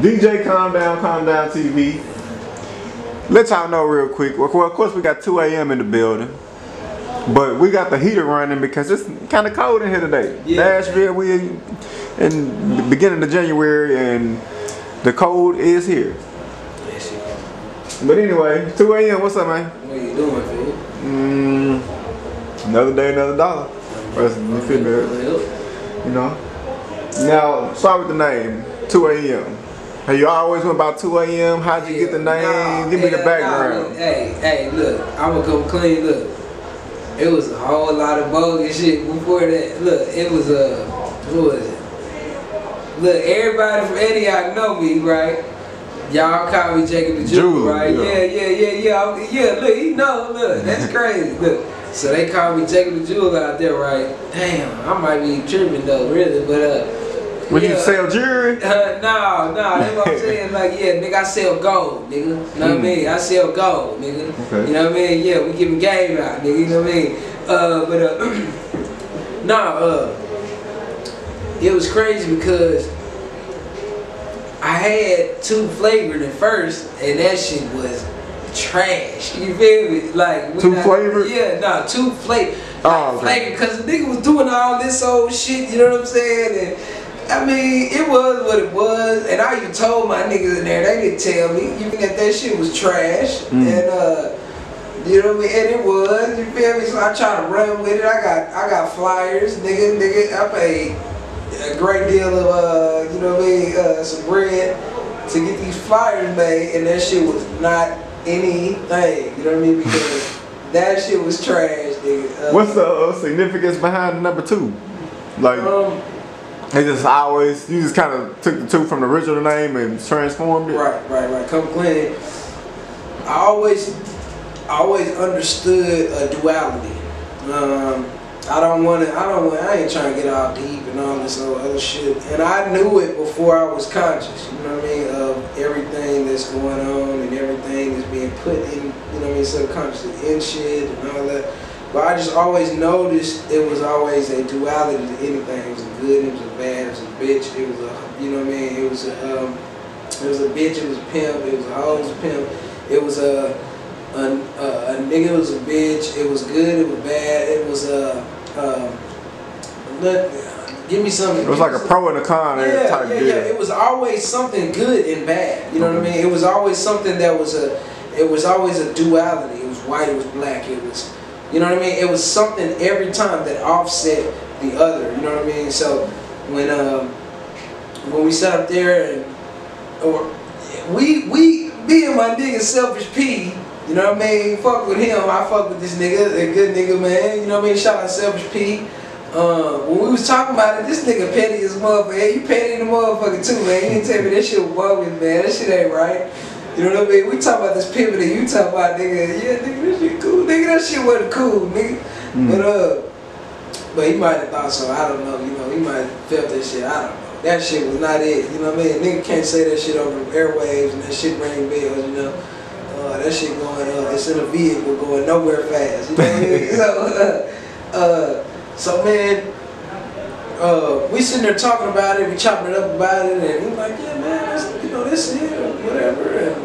DJ Calm Down TV. Let y'all know real quick. Well, of course, we got 2 a.m. in the building. But we got the heater running because it's kind of cold in here today. Yeah. Nashville, we in the beginning of January and the cold is here. But anyway, 2 a.m. What's up, man? What you doing, fool? Another day, another dollar. You feel me? You know? Now, start with the name, 2 a.m. Hey, you always went about 2 a.m. How'd you get the name? Give me the background. Hey, look, I'm gonna come clean. Look, it was a whole lot of bogus shit before that. Look, it was who was it? Look, everybody from Antioch know me, right? Y'all call me Jacob the Jew, right? Yeah. Look, he know. Look, that's crazy. Look, so they call me Jacob the Jew out there, right? Damn, I might be tripping though, really, but When you sell jewelry? No, that's what I'm saying. Like, yeah, nigga, I sell gold, nigga. You know what I mean? I sell gold, nigga. Okay. You know what I mean? Yeah, we giving game out, nigga. You know what I mean? It was crazy because I had 2 flavored at first, and that shit was trash. You feel me? Like 2 flavored? Yeah, 2 flavor. Oh, okay. Flavor, because the nigga was doing all this old shit. You know what I'm saying? And I mean, it was what it was, and I even told my niggas in there, they didn't tell me, you think that shit was trash, and you know what I mean, and it was, you feel me, so I tried to run with it. I got flyers, nigga, I paid a great deal of, you know what I mean, some bread to get these flyers made, and that shit was not anything, you know what I mean, because that shit was trash, nigga. What's the significance behind the number 2? Like, you just kind of took the 2 from the original name and transformed it? Right. Come clean. I always understood a duality. I ain't trying to get all deep and all this other shit. And I knew it before I was conscious, you know what I mean, of everything that's going on and everything that's being put in, you know what I mean, subconsciously in shit and all that. But I just always noticed it was always a duality to anything. It was a good, it was a bad, it was a bitch, it was a, you know what I mean, it was a bitch, it was a pimp, it was a hoe, it was a pimp, it was a nigga, it was a bitch, it was good, it was bad, it was give me something. It was like a pro and a con type deal. Yeah, it was always something good and bad, you know what I mean? It was always something that was it was always a duality. It was white, it was black, it was, you know what I mean? It was something every time that offset the other, you know what I mean? So when we sat up there and me and my nigga Selfish P, you know what I mean? Fuck with him, I fuck with this nigga, a good nigga, man. You know what I mean? Shout out Selfish P. When we was talking about it, this nigga petty as a motherfucker. Hey, you petty the motherfucker too, man. You didn't tell me that shit was bogus, man. That shit ain't right. You know what I mean? We talk about this pivot and you talk about, nigga, yeah, nigga, this shit cool. Nigga, that shit wasn't cool, nigga. But he might have thought so. I don't know. You know, he might have felt that shit. I don't know. That shit was not it. You know what I mean? Nigga can't say that shit over airwaves and that shit ring bells, you know. That shit going it's in a vehicle going nowhere fast. You know what I mean? So man, we sitting there talking about it, we chopping it up about it, and he's like, yeah man, that's, you know, this is it, whatever. And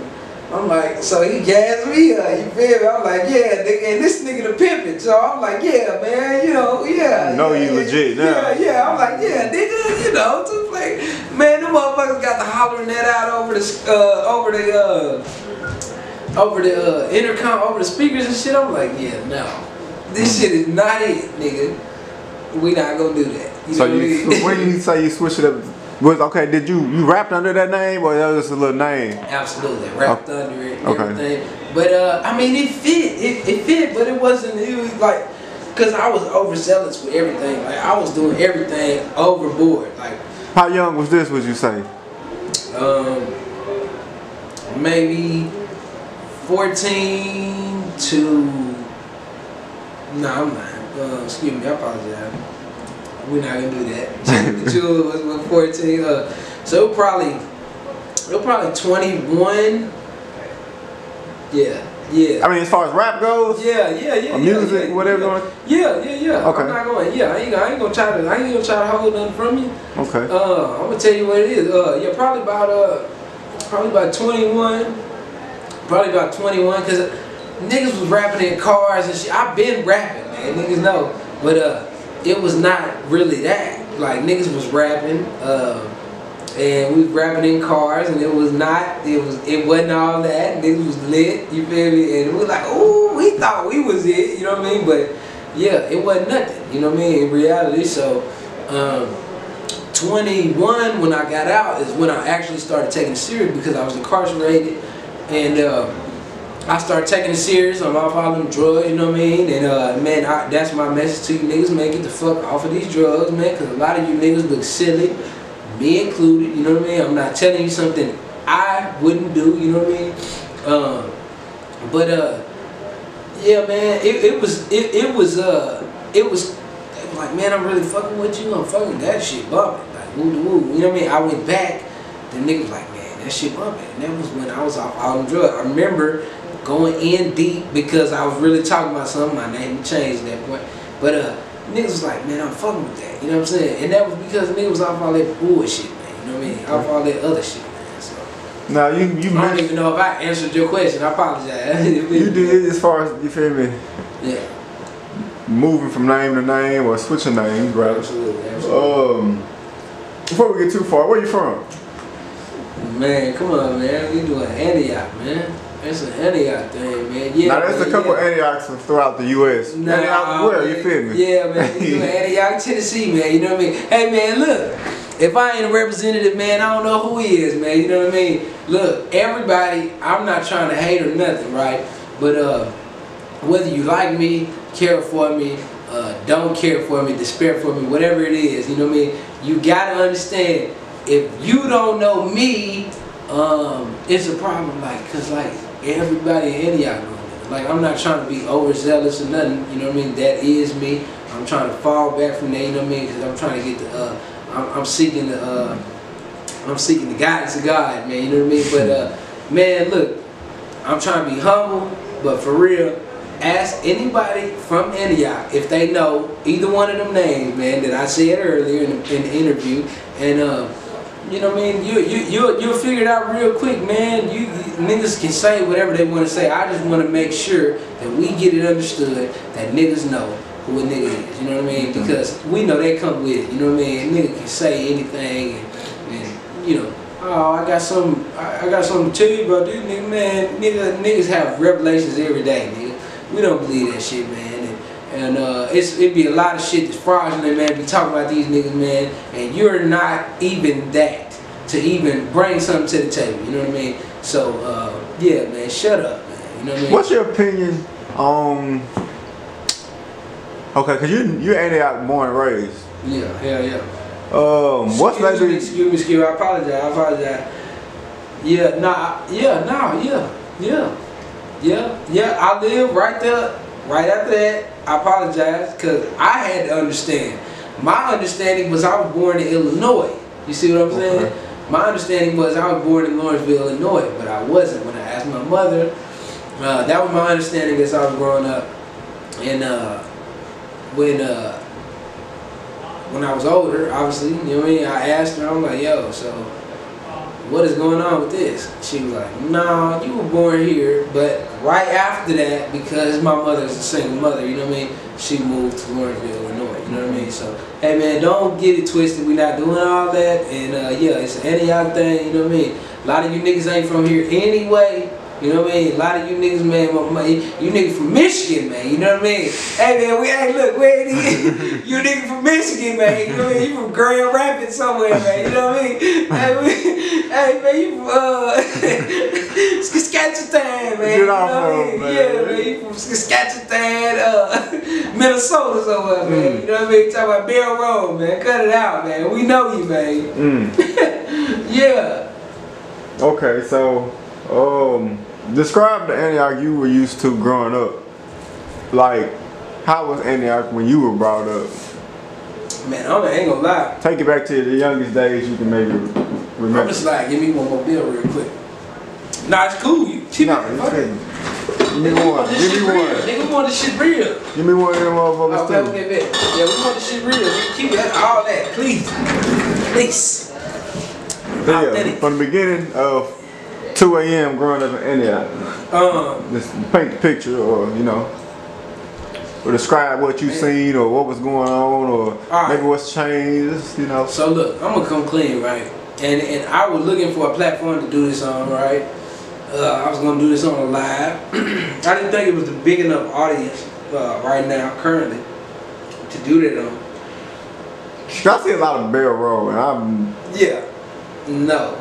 I'm like, so he gassed me up, you feel me? I'm like, yeah, nigga, and this nigga the pimpin'. So I'm like, yeah, man, you know, yeah. No, you legit now. Yeah, I'm like, yeah, nigga, you know, just like, man, them motherfuckers got the hollering that out over the intercom, over the speakers and shit. I'm like, yeah, no, this shit is not it, nigga. We not gonna do that. So when you say you switch it up, did you rapped under that name or that was just a little name? Absolutely, rapped under it, everything. Okay. But I mean, it fit, but it was like, cause I was overzealous with everything. Like I was doing everything overboard. Like, how young was this? Would you say? Maybe 14 to. No, I'm not. Excuse me, I apologize. We're not gonna do that. The jewel was 14. So it was probably 21. Yeah. I mean, as far as rap goes. Yeah. Or music, whatever. Yeah. Okay. I'm not going. Yeah, I ain't gonna try to hold nothing from you. Okay. I'm gonna tell you what it is. Yeah, probably about probably about 21. Probably about 21, cause niggas was rapping in cars and shit. I've been rapping, man. Niggas know, but it was not really that. Like niggas was rapping, and we was rapping in cars, and it wasn't all that. Niggas was lit, you feel me? And we was like, ooh, we thought we was it, you know what I mean? But yeah, it wasn't nothing, you know what I mean? In reality, so 21 when I got out is when I actually started taking it serious because I was incarcerated, and I started taking it serious. I'm off all them drugs, you know what I mean? And man, that's my message to you niggas, man, get the fuck off of these drugs, man, because a lot of you niggas look silly, me included, you know what I mean? I'm not telling you something I wouldn't do, you know what I mean? Yeah, man, it was like, man, I'm really fucking with you. I'm fucking that shit bumping, like woo to woo. You know what I mean? I went back, the niggas like, man, that shit bumping. And that was when I was off all them drugs. I remember going in deep because I was really talking about something. My name changed at that point, but niggas was like, man, I'm fucking with that. You know what I'm saying? And that was because niggas was off all that bullshit, man. You know what I mean? Off all that other shit, man. So. Now you I don't even know if I answered your question. I apologize. You did, as far as, you feel me? Yeah. Moving from name to name or switching names, right? Absolutely. Before we get too far, where you from? Man, come on, man. We doing Antioch, man. That's an Antioch thing, man. Yeah. Now there's a couple Antiochs throughout the U.S. Nah, Antioch, where? Man. You feel me? Yeah, man. We doing Antioch, Tennessee, man. You know what I mean? Hey, man, look. If I ain't a representative, man, I don't know who he is, man. You know what I mean? Look, everybody, I'm not trying to hate or nothing, right? But whether you like me, care for me, don't care for me, despair for me, whatever it is, you know what I mean? You gotta understand, if you don't know me, it's a problem, like, cause like everybody in Antioch know me. Like, I'm not trying to be overzealous or nothing, you know what I mean? That is me. I'm trying to fall back from that, you know what I mean? Cause I'm trying to get the, I'm seeking the guidance of God, man, you know what I mean? But man, look, I'm trying to be humble, but for real, ask anybody from Antioch if they know either one of them names, man, that I said earlier in the interview, and you know what I mean? You'll figure it out real quick, man. You niggas can say whatever they want to say. I just want to make sure that we get it understood that niggas know who a nigga is. You know what I mean? Because we know they come with it. You know what I mean? Nigga can say anything, and you know. Oh, I got something to tell you about this nigga, man. Niggas have revelations every day, nigga. We don't believe that shit, man. And it'd be a lot of shit that's fraudulent, man. Be talking about these niggas, man, and you're not even that to even bring something to the table. You know what I mean? So yeah, man, shut up, man. You know what I mean? What's your opinion on? Okay, cause you're Antioch born and raised. Yeah, hell yeah. What's maybe? Excuse me. I apologize. Yeah. I live right there. Right after that, I apologize because I had to understand. My understanding was I was born in Illinois. You see what I'm saying? Okay. My understanding was I was born in Lawrenceville, Illinois, but I wasn't when I asked my mother. That was my understanding as I was growing up. And when I was older, obviously, you know what I mean, I asked her, I'm like, yo, so what is going on with this? She was like, no, you were born here, but right after that, because my mother is a single mother, you know what I mean, she moved to Lawrenceville, Illinois, you know what I mean? So, hey man, don't get it twisted, we're not doing all that, and yeah, it's an Antioch thing, you know what I mean? A lot of you niggas ain't from here anyway. You know what I mean? A lot of you niggas, man, you niggas from Michigan, man, you know what I mean? Hey, man, we ain't you niggas from Michigan, man, you know what I mean? You from Grand Rapids somewhere, man, you know what I mean? Hey, man, you from, Saskatchewan, man, you know what I mean? Yeah, man, you from Saskatchewan, Minnesota somewhere, man, you know what I mean? Talking about Bear Road, man, cut it out, man, we know you, man. Yeah. Okay, so, describe the Antioch you were used to growing up. Like, how was Antioch when you were brought up? Man, I ain't gonna lie. Take it back to the youngest days you can maybe remember. I'm just like, give me one more bill real quick. Nah, it's cool. You keep it. Give me one. Give me one. Nigga, we want this shit real. Give me one of them motherfuckers too. Okay, bet. Yeah, we want this shit real. Nigga, keep that, all that, please. Please. Yeah, from the beginning of 2 a.m. growing up in Antioch. Just paint the picture, or you know, or describe what you seen, or what was going on, or maybe what's changed. You know. So look, I'm gonna come clean, right? And I was looking for a platform to do this on, right? I was gonna do this on a live. I didn't think it was a big enough audience right now, currently, to do that on. I see a lot of Bell Road, and yeah, no,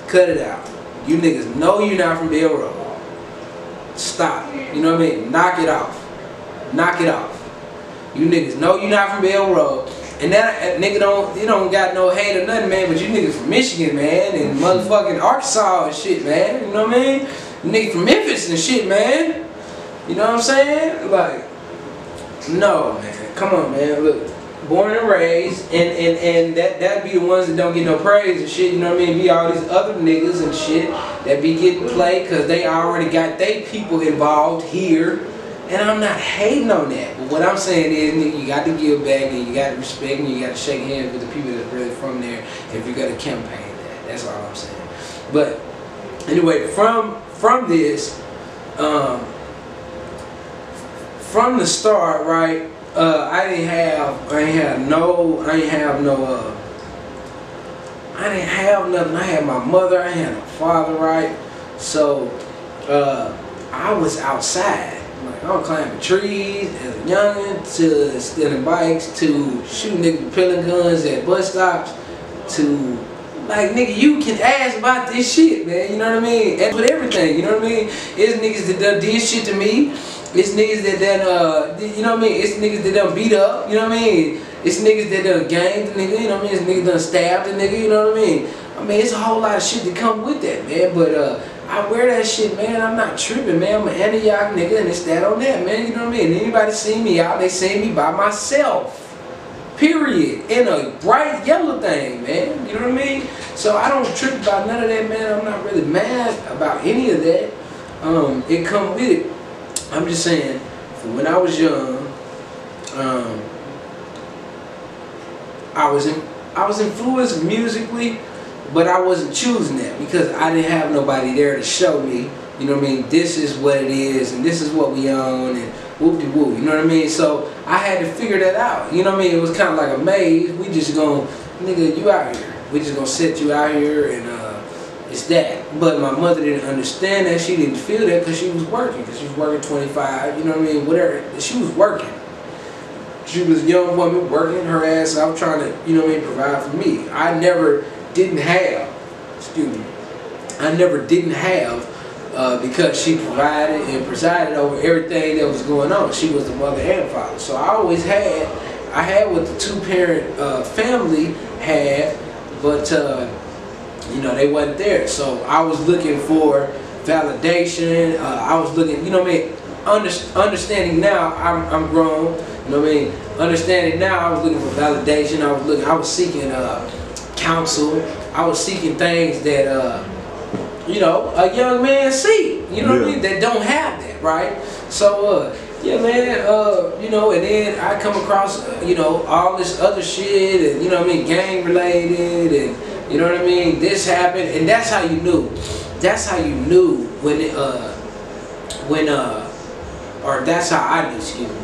cut it out. You niggas know you're not from Bell Road. Stop. You know what I mean? Knock it off. Knock it off. You niggas know you're not from Bell Road. And that nigga don't got no hate or nothing, man, but you niggas from Michigan, man, and motherfucking Arkansas and shit, man. You know what I mean? You niggas from Memphis and shit, man. You know what I'm saying? Like, no, man. Come on, man. Look, born and raised, and that'd be the ones that don't get no praise and shit. You know what I mean? Be all these other niggas and shit that be getting played because they already got they people involved here. And I'm not hating on that, but what I'm saying is, nigga, you got to give back, and you got to respect, and you got to shake hands with the people that's really from there if you're gonna campaign that. That's all I'm saying. But anyway, from this, from the start, right? I didn't have nothing. I had my mother, I had a father, right? So I was outside. Like, I was climbing trees as a youngin', to stealing bikes, to shooting niggas with pellet guns at bus stops, to, like, nigga, you can ask about this shit, man, you know what I mean? And with everything, you know what I mean? It's niggas that done did shit to me. It's niggas that done, you know what I mean? It's niggas that done beat up, you know what I mean? It's niggas that done ganked the nigga, you know what I mean? It's niggas done stabbed the nigga, you know what I mean? I mean, it's a whole lot of shit that come with that, man, but, I wear that shit, man. I'm not tripping, man. I'm an Antioch nigga, and it's that on that, man. You know what I mean? Anybody see me out, they see me by myself. Period. In a bright yellow thing, man. You know what I mean? So I don't trip about none of that, man. I'm not really mad about any of that. It come with it. I'm just saying, from when I was young, I was influenced musically. But I wasn't choosing that because I didn't have nobody there to show me, you know what I mean, this is what it is and this is what we own and whoop-de-whoop, you know what I mean? So I had to figure that out, you know what I mean? It was kind of like a maze. We just gonna, nigga, you out here. We just gonna set you out here and it's that. But my mother didn't understand that. She didn't feel that because she was working. Because she was working 25, you know what I mean, whatever. She was working. She was a young woman working her ass out trying to, you know what I mean, provide for me. I never didn't have, because she provided and presided over everything that was going on. She was the mother and father. So I always had what the two-parent family had, but you know, they wasn't there. So I was looking for validation. I was looking, you know what I mean, understanding now, I'm grown, you know what I mean, understanding now, I was looking for validation. I was seeking counsel. I was seeking things that you know, a young man see, you know what I mean, that don't have that, right? So yeah, man, you know, and then I come across you know, all this other shit, and you know what I mean, gang related, and you know what I mean, this happened, and that's how you knew. That's how you knew when it or that's how I knew, excuse me,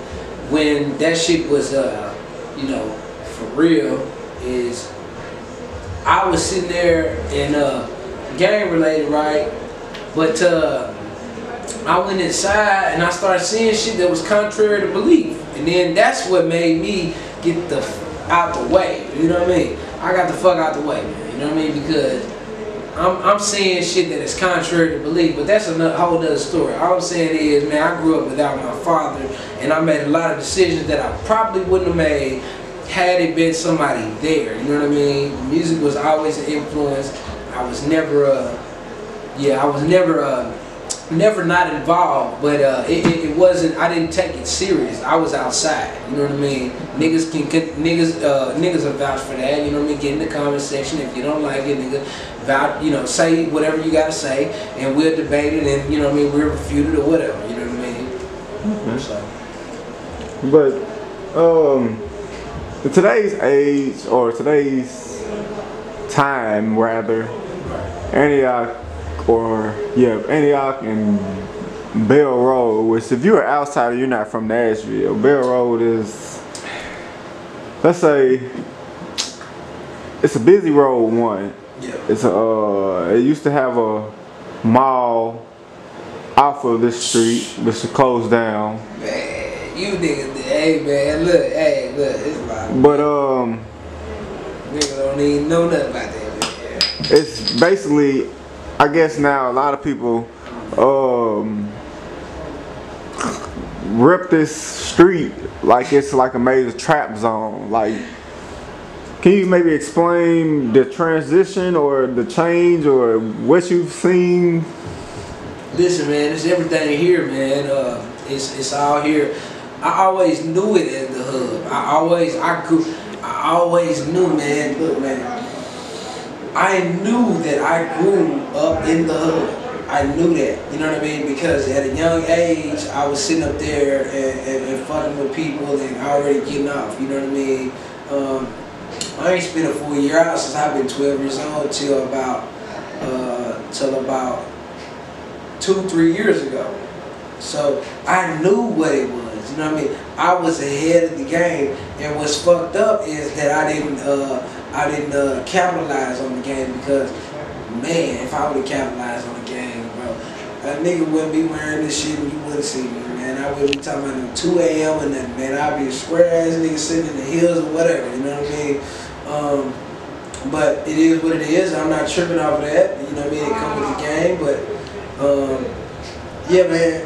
when that shit was you know, for real. Is I was sitting there and gang related, right? But I went inside and I started seeing shit that was contrary to belief, and then that's what made me get the out the way. You know what I mean? I got the fuck out the way, man. You know what I mean? Because I'm seeing shit that is contrary to belief, but that's a whole other story. All I'm saying is, man, I grew up without my father, and I made a lot of decisions that I probably wouldn't have made had it been somebody there. You know what I mean? Music was always an influence. I was never, never not involved, but it wasn't. I didn't take it serious. I was outside. You know what I mean? Niggas will vouch for that. You know what I mean? Get in the comment section if you don't like it, nigga. Vouch, you know, say whatever you gotta say, and we'll debate it, and you know what I mean, we'll refute it or whatever. You know what I mean? Mm-hmm. So. But in today's age, or today's time rather, Antioch or yeah, Antioch and Bell Road, which if you're an outsider, you're not from Nashville. Bell Road is, let's say, it's a busy road one. Yeah. It's a it used to have a mall off of this street, which is closed down. Man, you niggas, hey man, look, it's like. But niggas don't even know nothing about that, man. it's basically, I guess now a lot of people rip this street like it's like a major trap zone. Like, can you maybe explain the transition or the change or what you've seen? Listen, man, it's everything here, man. It's all here. I always knew it as the hub. I always knew, man. Look, man, I knew that I grew up in the hub. I knew that, you know what I mean? Because at a young age, I was sitting up there and fucking with people and already getting off, you know what I mean? I ain't spent a full year out since I've been 12 years old till about 2-3 years ago. So I knew what it was, you know what I mean? I was ahead of the game, and what's fucked up is that I didn't capitalize on the game, because man, if I would have capitalized on the game, bro, a nigga wouldn't be wearing this shit and you wouldn't see me, man. I wouldn't be talking about no 2 a.m. and nothing, man. I'd be a square ass nigga sitting in the hills or whatever, you know what I mean? But it is what it is. I'm not tripping off of that, you know what I mean? It comes with the game, but yeah, man.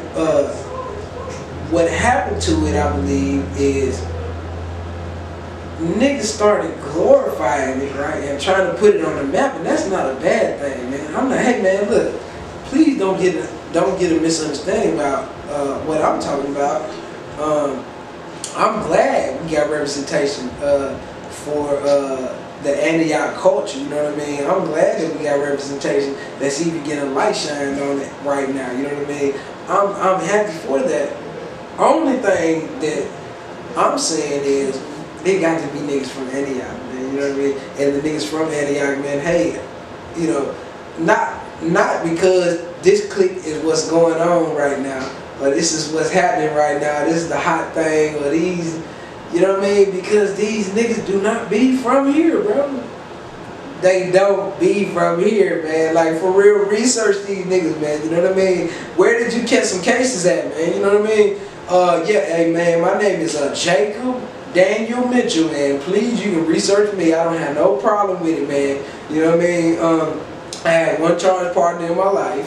What happened to it, I believe, is niggas started glorifying it, right, and trying to put it on the map, and that's not a bad thing, man. I'm like, hey, man, look, please don't get a misunderstanding about what I'm talking about. I'm glad we got representation for the Antioch culture, you know what I mean? I'm glad that we got representation that's even getting a light shined on it right now, you know what I mean? I'm happy for that. Only thing that I'm saying is, they got to be niggas from Antioch, man, you know what I mean? And the niggas from Antioch, man, hey, you know, not because this clique is what's going on right now, or this is what's happening right now, this is the hot thing, or these, you know what I mean? Because these niggas do not be from here, bro. They don't be from here, man. Like, for real, research these niggas, man, you know what I mean? Where did you catch some cases at, man, you know what I mean? Yeah, hey, man, my name is Jacob Daniel Mitchell, man. Please, you can research me. I don't have no problem with it, man. You know what I mean? I had one charge partner in my life.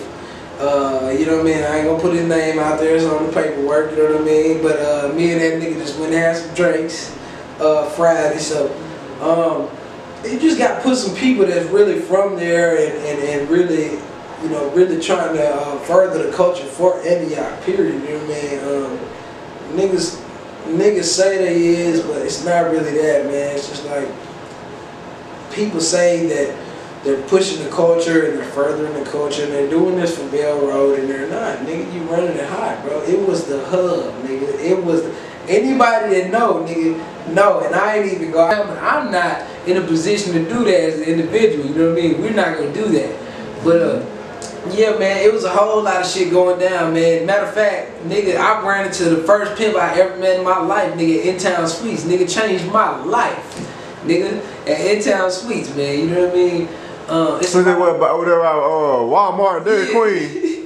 You know what I mean? I ain't gonna put his name out there. It's on the paperwork, you know what I mean? But me and that nigga just went and had some drinks Friday. So you just got to put some people that's really from there and really, you know, really trying to further the culture for Antioch, period. You know what I mean? Niggas say they is, but it's not really that, man. It's just like, people say that they're pushing the culture and they're furthering the culture and they're doing this for Bell Road, and they're not. Nigga, you running it hot, bro. It was the hub, nigga. It was anybody that know, nigga, know. And I ain't even I'm not in a position to do that as an individual, you know what I mean? We're not gonna do that. But yeah, man, it was a whole lot of shit going down, man. Matter of fact, nigga, I ran into the first pimp I ever met in my life, nigga, In Town Suites. Nigga changed my life, nigga, at In Town Suites, man. You know what I mean? It's so they went over there, Walmart, Dairy Queen.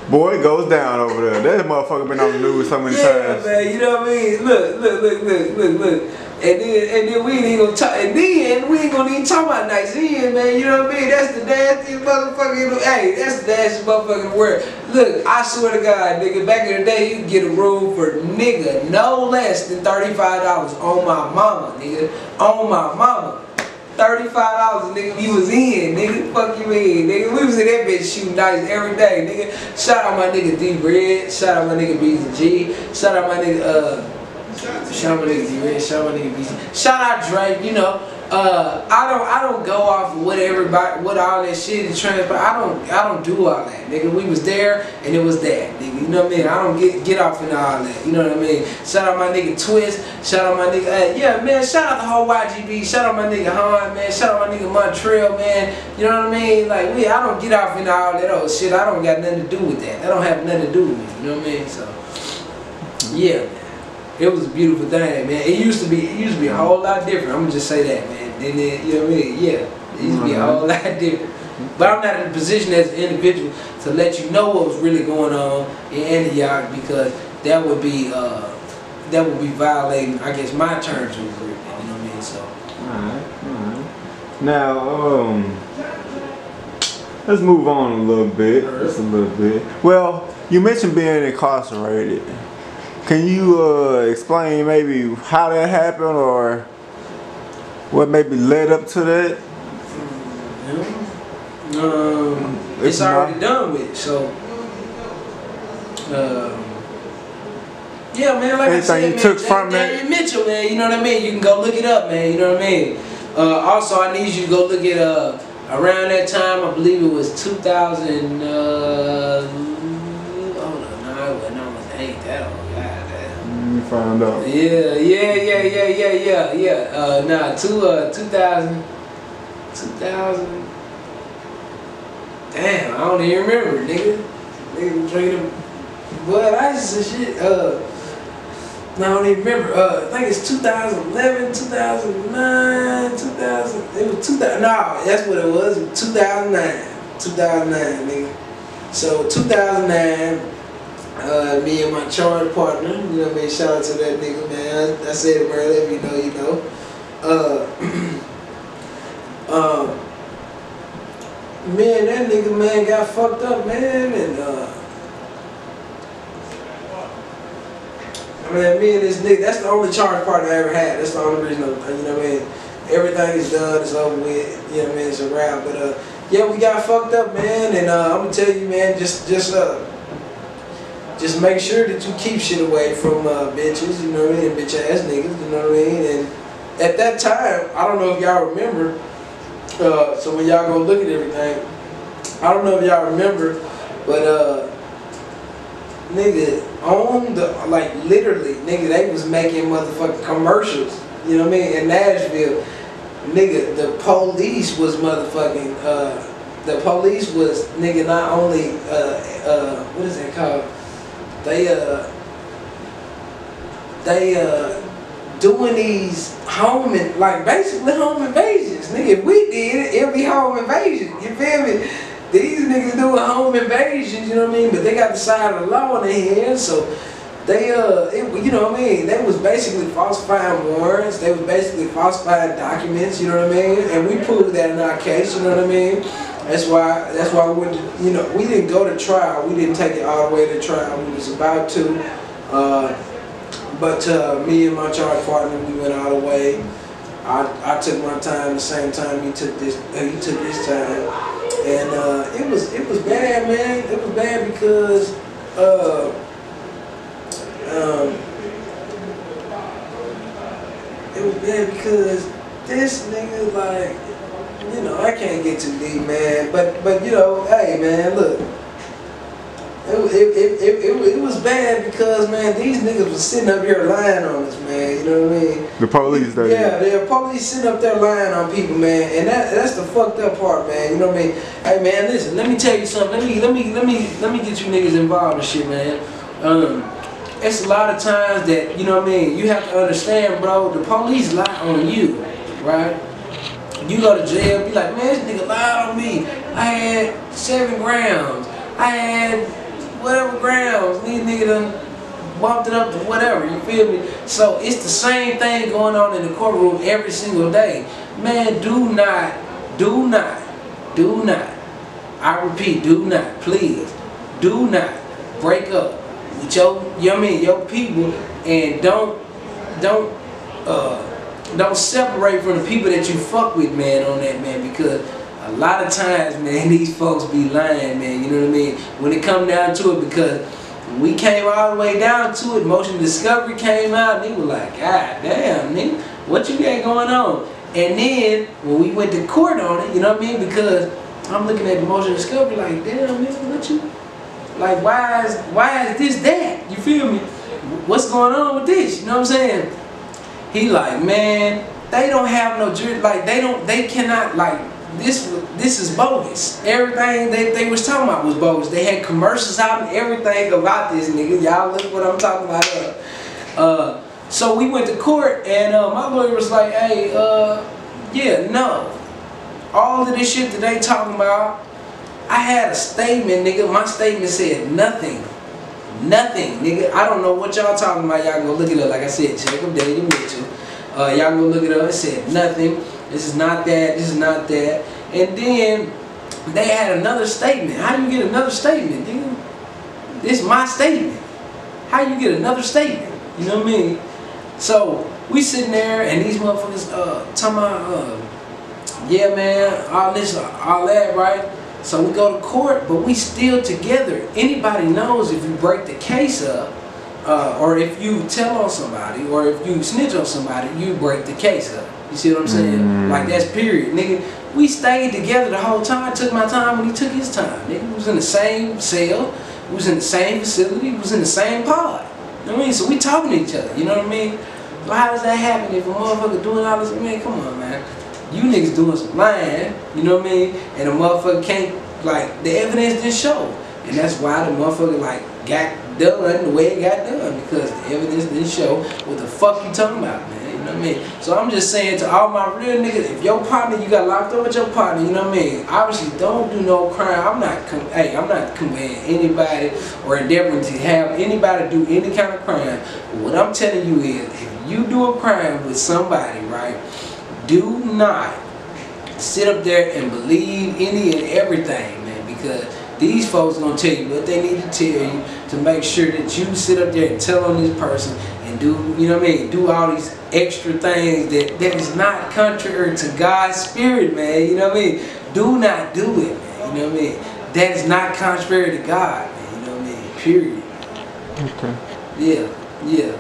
Boy, it goes down over there. That motherfucker been on the news so many times. Yeah, man, you know what I mean? Look. And then we ain't even gonna talk. And then we ain't gonna even talk about nights in, man. You know what I mean? That's the nastiest motherfucker. Hey, that's the nastiest motherfucker in the world. Look, I swear to God, nigga, back in the day, you could get a room for nigga no less than $35 on my mama, nigga. On my mama. $35, nigga, we was in, nigga. Fuck you in, nigga. We was in that bitch shooting dice every day, nigga. Shout out my nigga D Red. Shout out my nigga BZG. Shout out my nigga shout out my nigga D Red. Shout out my nigga BZG. Shout out Drake. You know, I don't go off of what everybody, what all that shit is transpired. I don't do all that, nigga. We was there and it was that, nigga. You know what I mean? I don't get off into all that. You know what I mean? Shout out my nigga Twist. Shout out my nigga. Yeah, man. Shout out the whole YGB. Shout out my nigga Han, man. Shout out my nigga Montreal, man. You know what I mean? Like I don't get off into all that old shit. I don't got nothing to do with that. That don't have nothing to do with me. You know what I mean? So yeah, man. It was a beautiful thing, man. It used to be a whole lot different. I'm gonna just say that, man. And then, you know what I mean? Yeah, it used to be a whole lot different. But I'm not in a position as an individual to let you know what was really going on in Antioch, because that would be violating, I guess, my terms of agreement. You know what I mean? So. Alright. Now, let's move on a little bit. Just a little bit. Well, you mentioned being incarcerated. Can you explain maybe how that happened, or what maybe led up to that? It's already done with, so yeah, man. Like I said, you took from Daniel Mitchell, man. You know what I mean? You can go look it up, man. You know what I mean? Also, I need you to go look at around that time. I believe it was 2000. Ain't that old? You found out. Yeah. Nah, 2000. Damn, I don't even remember, nigga. Nigga drinking Bud Ice and shit. No, I don't even remember. I think it's 2011, 2009, 2000. It was 2000. No, that's what it was. 2009. 2009, nigga. So 2009. Me and my charge partner, you know what I mean? Shout out to that nigga, man. I said it earlier, if you know, you know. Man, that nigga, man, got fucked up, man, and man, me and this nigga, that's the only charge partner I ever had. That's the only reason, you know what I mean? Everything is done, it's over with, you know what I mean? It's a wrap, but yeah, we got fucked up, man, and I'm gonna tell you, man, just make sure that you keep shit away from bitches, you know what I mean, and bitch ass niggas, you know what I mean. And at that time, I don't know if y'all remember. So when y'all go look at everything, I don't know if y'all remember, but nigga, on the literally, nigga, they was making motherfucking commercials, you know what I mean, in Nashville. Nigga, the police was motherfucking. The police was, nigga, not only what is that called? They doing these basically home invasions. Nigga, if we did it, it'd be home invasion. You feel me? These niggas doing home invasions, you know what I mean? But they got the side of the law in their hands, so they you know what I mean? They was basically falsifying warrants. They was basically falsifying documents, you know what I mean? And we proved that in our case, you know what I mean? That's why we went to, you know, we didn't go to trial. We didn't take it all the way to trial. We was about to, but me and my charge partner, we went all the way. I took my time the same time he took his time, and it was bad, man. It was bad because this nigga, like, you know, I can't get too deep, man. But you know, hey, man, look. It was bad because, man, these niggas was sitting up here lying on us, man. You know what I mean? The police, that yeah, the police sitting up there lying on people, man, and that's the fucked up part, man. You know what I mean? Hey, man, listen. Let me tell you something. Let me get you niggas involved in shit, man. It's a lot of times that, you know what I mean, you have to understand, bro. The police lie on you, right? You go to jail, be like, man, this nigga lied on me. I had 7 grams. I had whatever grams. These niggas done bumped it up to whatever, you feel me? So it's the same thing going on in the courtroom every single day. Man, do not, I repeat, do not, please, do not break up with your, you know what I mean, your people, and don't separate from the people that you fuck with, man, on that, man, because a lot of times, man, these folks be lying, man, you know what I mean, when it come down to it, because when we came all the way down to it, Motion Discovery came out, and they were like, God damn, nigga, what you got going on? And then when we went to court on it, you know what I mean? Because I'm looking at the motion of discovery like, damn, man, what you, like, why is this that? You feel me? What's going on with this? You know what I'm saying? He like, man, they don't have no jury, like they cannot, like, this is bogus. Everything they was talking about was bogus. They had commercials out and everything about this nigga. Y'all look what I'm talking about. So we went to court and my lawyer was like, hey, yeah, no. All of this shit that they talking about, I had a statement, nigga. My statement said nothing. Nothing, nigga. I don't know what y'all talking about. Y'all go look it up. Like I said, Jacob David Mitchell. Y'all go look it up. It said nothing. This is not that. This is not that. And then they had another statement. How do you get another statement, nigga? This is my statement. How you get another statement? You know what I mean? So we sitting there and these motherfuckers talking about, yeah, man, all this, all that, right? So we go to court, but we still together. Anybody knows if you break the case up, or if you tell on somebody, or if you snitch on somebody, you break the case up. You see what I'm saying? Like, that's period, nigga. We stayed together the whole time. I took my time when he took his time. Nigga, we was in the same cell, we was in the same facility, we was in the same pod. You know what I mean? So we talking to each other, you know what I mean? So how does that happen if a motherfucker doing all this? Man, come on, man. You niggas doing some lying, you know what I mean? And a motherfucker can't, like, the evidence didn't show. And that's why the motherfucker, like, got done the way it got done, because the evidence didn't show what the fuck you talking about, man. You know what I mean? So I'm just saying to all my real niggas, if your partner, you got locked up with your partner, you know what I mean? Obviously, don't do no crime. I'm not commanding anybody or endeavoring to have anybody do any kind of crime. But what I'm telling you is, if you do a crime with somebody, right, do not sit up there and believe any and everything, man, because these folks gonna tell you what they need to tell you to make sure that you sit up there and tell on this person and do, you know what I mean, do all these extra things that is not contrary to God's spirit, man, you know what I mean? Do not do it, man, you know what I mean? That is not contrary to God, man, you know what I mean? Period. Okay. Yeah, yeah.